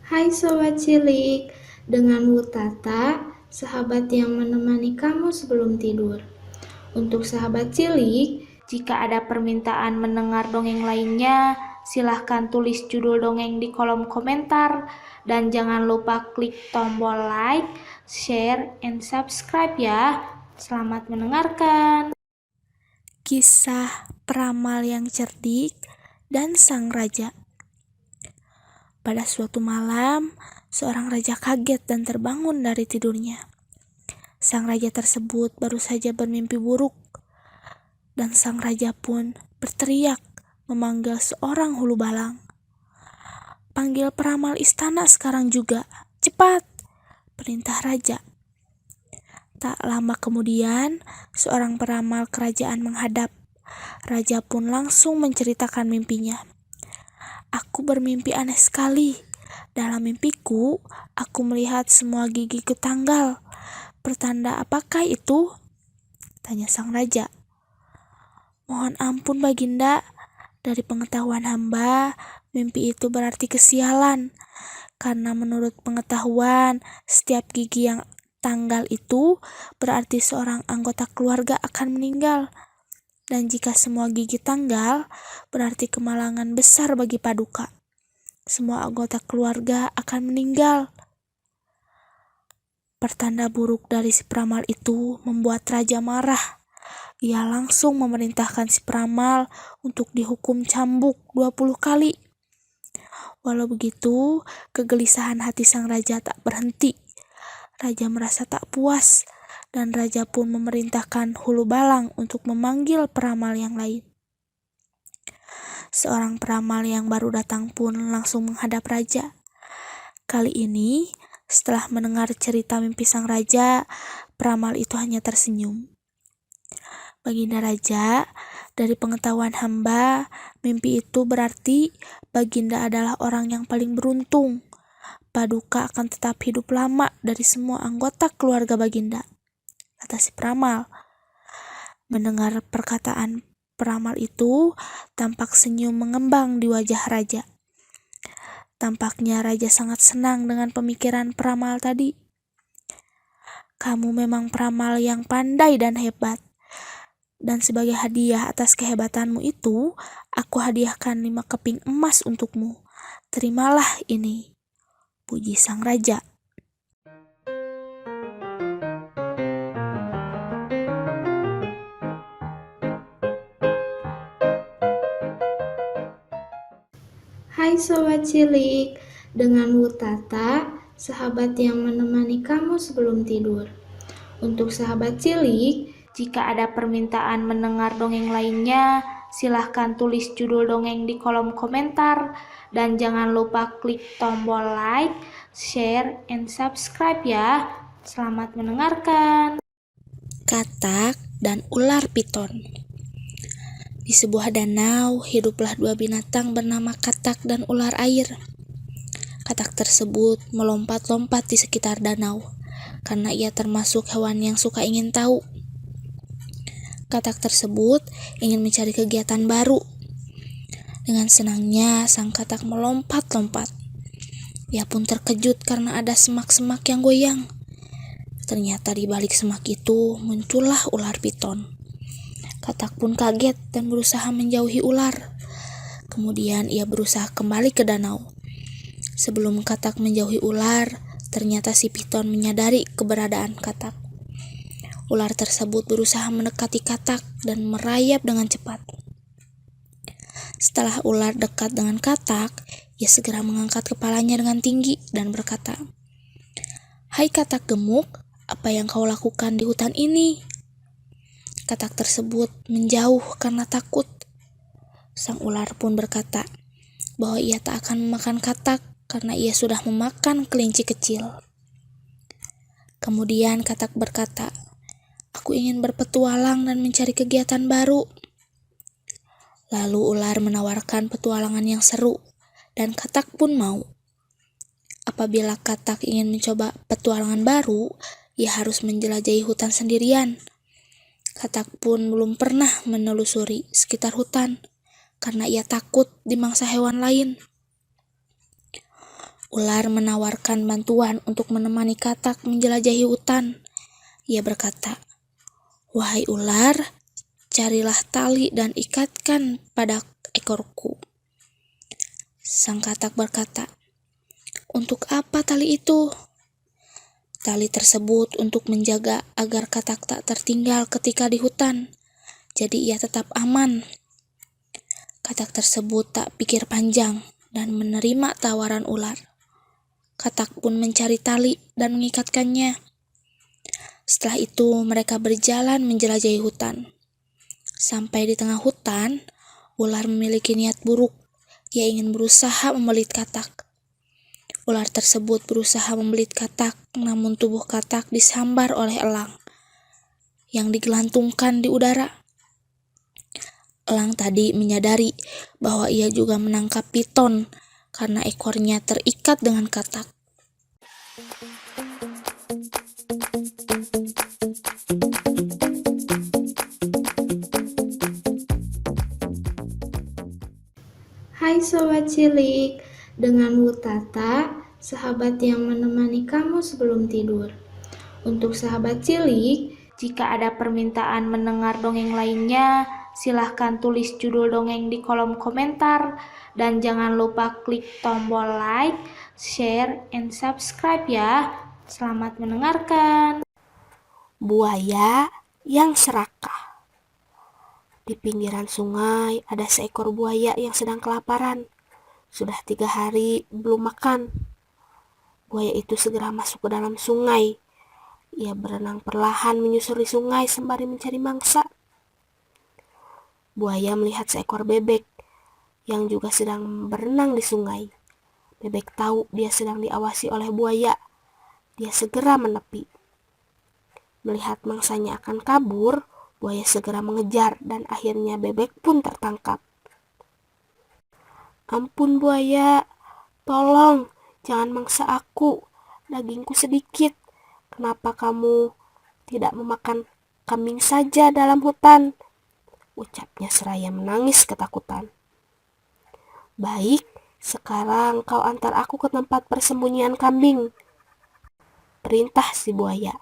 Hai Sobat Cilik, dengan Wutata, sahabat yang menemani kamu sebelum tidur. Untuk sahabat cilik, jika ada permintaan mendengar dongeng lainnya, silahkan tulis judul dongeng di kolom komentar. Dan jangan lupa klik tombol like, share, and subscribe ya. Selamat mendengarkan. Kisah peramal yang cerdik dan sang raja. Pada suatu malam, seorang raja kaget dan terbangun dari tidurnya. Sang raja tersebut baru saja bermimpi buruk, dan sang raja pun berteriak memanggil seorang hulu balang. "Panggil peramal istana sekarang juga, cepat!" perintah raja. Tak lama kemudian, seorang peramal kerajaan menghadap. Raja pun langsung menceritakan mimpinya. "Aku bermimpi aneh sekali. Dalam mimpiku, aku melihat semua gigiku tanggal. Pertanda apakah itu?" tanya sang raja. "Mohon ampun Baginda, dari pengetahuan hamba, mimpi itu berarti kesialan. Karena menurut pengetahuan, setiap gigi yang tanggal itu berarti seorang anggota keluarga akan meninggal. Dan jika semua gigi tanggal, berarti kemalangan besar bagi Paduka. Semua anggota keluarga akan meninggal." Pertanda buruk dari si peramal itu membuat raja marah. Ia langsung memerintahkan si peramal untuk dihukum cambuk 20 kali. Walau begitu, kegelisahan hati sang raja tak berhenti. Raja merasa tak puas, dan raja pun memerintahkan hulu balang untuk memanggil peramal yang lain. Seorang peramal yang baru datang pun langsung menghadap raja. Kali ini, setelah mendengar cerita mimpi sang raja, peramal itu hanya tersenyum. "Baginda Raja, dari pengetahuan hamba, mimpi itu berarti Baginda adalah orang yang paling beruntung. Paduka akan tetap hidup lama dari semua anggota keluarga Baginda," kata si peramal. Mendengar perkataan peramal itu, tampak senyum mengembang di wajah raja. Tampaknya raja sangat senang dengan pemikiran peramal tadi. "Kamu memang peramal yang pandai dan hebat. Dan sebagai hadiah atas kehebatanmu itu, aku hadiahkan 5 keping emas untukmu. Terimalah ini," puji sang raja. Hai Sobat Cilik, dengan Wutata, sahabat yang menemani kamu sebelum tidur. Untuk sahabat cilik, jika ada permintaan mendengar dongeng lainnya, silahkan tulis judul dongeng di kolom komentar. Dan jangan lupa klik tombol like, share, and subscribe ya. Selamat mendengarkan. Katak dan ular piton. Di sebuah danau, hiduplah dua binatang bernama katak dan ular air. Katak tersebut melompat-lompat di sekitar danau, karena ia termasuk hewan yang suka ingin tahu. Katak tersebut ingin mencari kegiatan baru. Dengan senangnya, sang katak melompat-lompat. Ia pun terkejut karena ada semak-semak yang goyang. Ternyata di balik semak itu muncullah ular piton. Katak pun kaget dan berusaha menjauhi ular. Kemudian ia berusaha kembali ke danau. Sebelum katak menjauhi ular, ternyata si piton menyadari keberadaan katak. Ular tersebut berusaha mendekati katak dan merayap dengan cepat. Setelah ular dekat dengan katak, ia segera mengangkat kepalanya dengan tinggi dan berkata, "Hai katak gemuk, apa yang kau lakukan di hutan ini?" Katak tersebut menjauh karena takut. Sang ular pun berkata bahwa ia tak akan memakan katak karena ia sudah memakan kelinci kecil. Kemudian katak berkata, "Aku ingin berpetualang dan mencari kegiatan baru." Lalu ular menawarkan petualangan yang seru, dan katak pun mau. Apabila katak ingin mencoba petualangan baru, ia harus menjelajahi hutan sendirian. Katak pun belum pernah menelusuri sekitar hutan karena ia takut dimangsa hewan lain. Ular menawarkan bantuan untuk menemani katak menjelajahi hutan. Ia berkata, "Wahai ular, carilah tali dan ikatkan pada ekorku." Sang katak berkata, "Untuk apa tali itu?" Tali tersebut untuk menjaga agar katak tak tertinggal ketika di hutan, jadi ia tetap aman. Katak tersebut tak pikir panjang dan menerima tawaran ular. Katak pun mencari tali dan mengikatkannya. Setelah itu mereka berjalan menjelajahi hutan. Sampai di tengah hutan, ular memiliki niat buruk. Ia ingin berusaha membelit katak. Ular tersebut berusaha membelit katak, namun tubuh katak disambar oleh elang yang digelantungkan di udara. Elang tadi menyadari bahwa ia juga menangkap piton karena ekornya terikat dengan katak. Hai Sobat Cilik, dengan Wutata, sahabat yang menemani kamu sebelum tidur. Untuk sahabat cilik, jika ada permintaan mendengar dongeng lainnya, silahkan tulis judul dongeng di kolom komentar. Dan jangan lupa klik tombol like, share, and subscribe ya. Selamat mendengarkan. Buaya yang serakah. Di pinggiran sungai ada seekor buaya yang sedang kelaparan. Sudah 3 hari belum makan. Buaya itu segera masuk ke dalam sungai. Ia berenang perlahan menyusuri sungai sembari mencari mangsa. Buaya melihat seekor bebek yang juga sedang berenang di sungai. Bebek tahu dia sedang diawasi oleh buaya. Dia segera menepi. Melihat mangsanya akan kabur, buaya segera mengejar dan akhirnya bebek pun tertangkap. "Ampun buaya, tolong jangan mangsa aku, dagingku sedikit. Kenapa kamu tidak memakan kambing saja dalam hutan?" ucapnya seraya menangis ketakutan. "Baik, sekarang kau antar aku ke tempat persembunyian kambing," perintah si buaya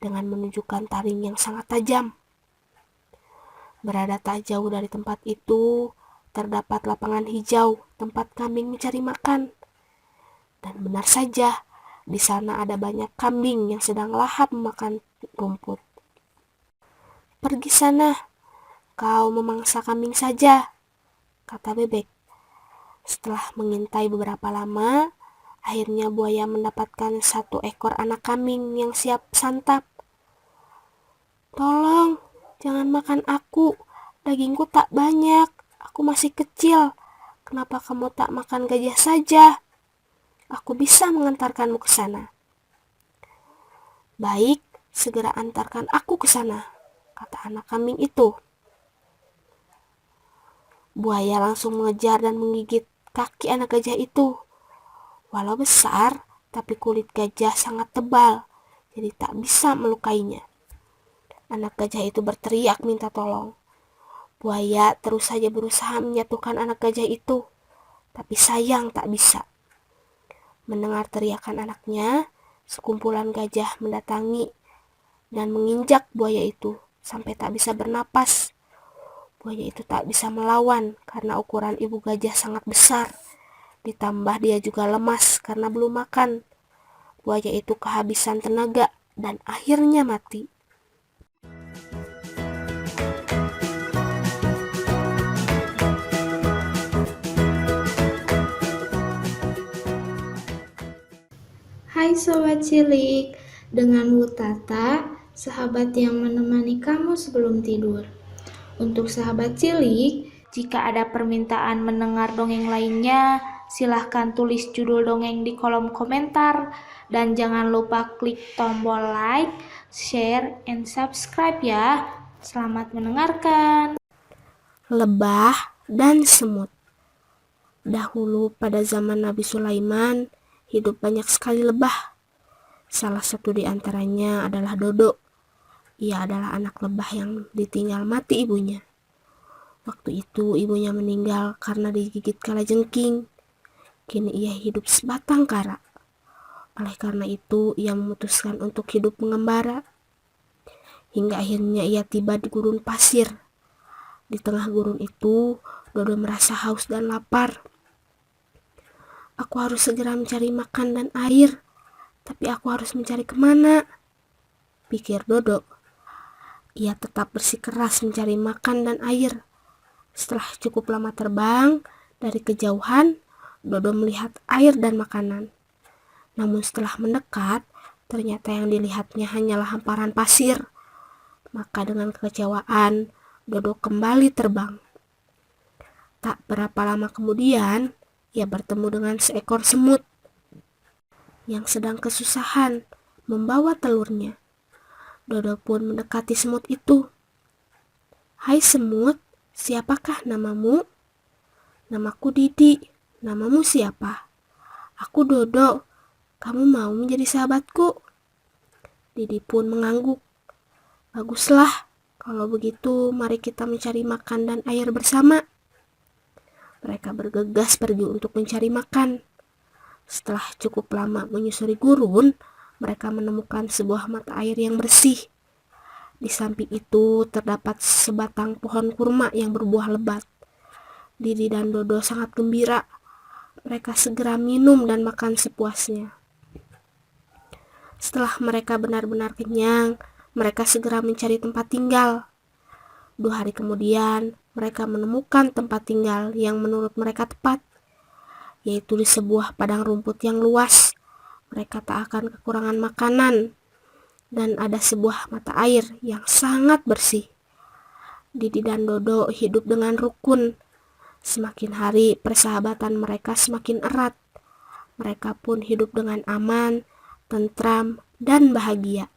dengan menunjukkan taring yang sangat tajam. Berada tak jauh dari tempat itu, terdapat lapangan hijau tempat kambing mencari makan. Dan benar saja, di sana ada banyak kambing yang sedang lahap memakan rumput. "Pergi sana, kau memangsa kambing saja," kata bebek. Setelah mengintai beberapa lama, akhirnya buaya mendapatkan 1 ekor anak kambing yang siap santap. "Tolong, jangan makan aku, dagingku tak banyak, aku masih kecil. Kenapa kamu tak makan gajah saja? Aku bisa mengantarkanmu ke sana." "Baik, segera antarkan aku ke sana," kata anak kambing itu. Buaya langsung mengejar dan menggigit kaki anak gajah itu. Walau besar, tapi kulit gajah sangat tebal, jadi tak bisa melukainya. Anak gajah itu berteriak minta tolong. Buaya terus saja berusaha menjatuhkan anak gajah itu, tapi sayang tak bisa. Mendengar teriakan anaknya, sekumpulan gajah mendatangi dan menginjak buaya itu sampai tak bisa bernapas. Buaya itu tak bisa melawan karena ukuran ibu gajah sangat besar. Ditambah dia juga lemas karena belum makan. Buaya itu kehabisan tenaga dan akhirnya mati. Hai Sobat Cilik, dengan Wutata, sahabat yang menemani kamu sebelum tidur. Untuk sahabat cilik, jika ada permintaan mendengar dongeng lainnya, silahkan tulis judul dongeng di kolom komentar. Dan jangan lupa klik tombol like, share, and subscribe ya. Selamat mendengarkan. Lebah dan semut. Dahulu pada zaman Nabi Sulaiman, hidup banyak sekali lebah. Salah satu di antaranya adalah Dodo. Ia adalah anak lebah yang ditinggal mati ibunya. Waktu itu ibunya meninggal karena digigit kalajengking. Kini ia hidup sebatang kara. Oleh karena itu, ia memutuskan untuk hidup mengembara. Hingga akhirnya ia tiba di gurun pasir. Di tengah gurun itu, Dodo merasa haus dan lapar. Aku harus segera mencari makan dan air. Tapi aku harus mencari kemana? Pikir Dodo. Ia tetap bersikeras mencari makan dan air. Setelah cukup lama terbang, dari kejauhan, Dodo melihat air dan makanan. Namun setelah mendekat, ternyata yang dilihatnya hanyalah hamparan pasir. Maka dengan kekecewaan, Dodo kembali terbang. Tak berapa lama kemudian, ia bertemu dengan seekor semut yang sedang kesusahan membawa telurnya. Dodo pun mendekati semut itu. Hai semut, siapakah namamu? Namaku Didi. Namamu siapa? Aku Dodo. Kamu mau menjadi sahabatku? Didi pun mengangguk. Baguslah, kalau begitu mari kita mencari makan dan air bersama. Mereka bergegas pergi untuk mencari makan. Setelah cukup lama menyusuri gurun, mereka menemukan sebuah mata air yang bersih. Di samping itu terdapat sebatang pohon kurma yang berbuah lebat. Didi dan Dodo sangat gembira. Mereka segera minum dan makan sepuasnya. Setelah mereka benar-benar kenyang, mereka segera mencari tempat tinggal. 2 hari kemudian, mereka menemukan tempat tinggal yang menurut mereka tepat, yaitu di sebuah padang rumput yang luas. Mereka tak akan kekurangan makanan, dan ada sebuah mata air yang sangat bersih. Didi dan Dodo hidup dengan rukun. Semakin hari, persahabatan mereka semakin erat. Mereka pun hidup dengan aman, tentram, dan bahagia.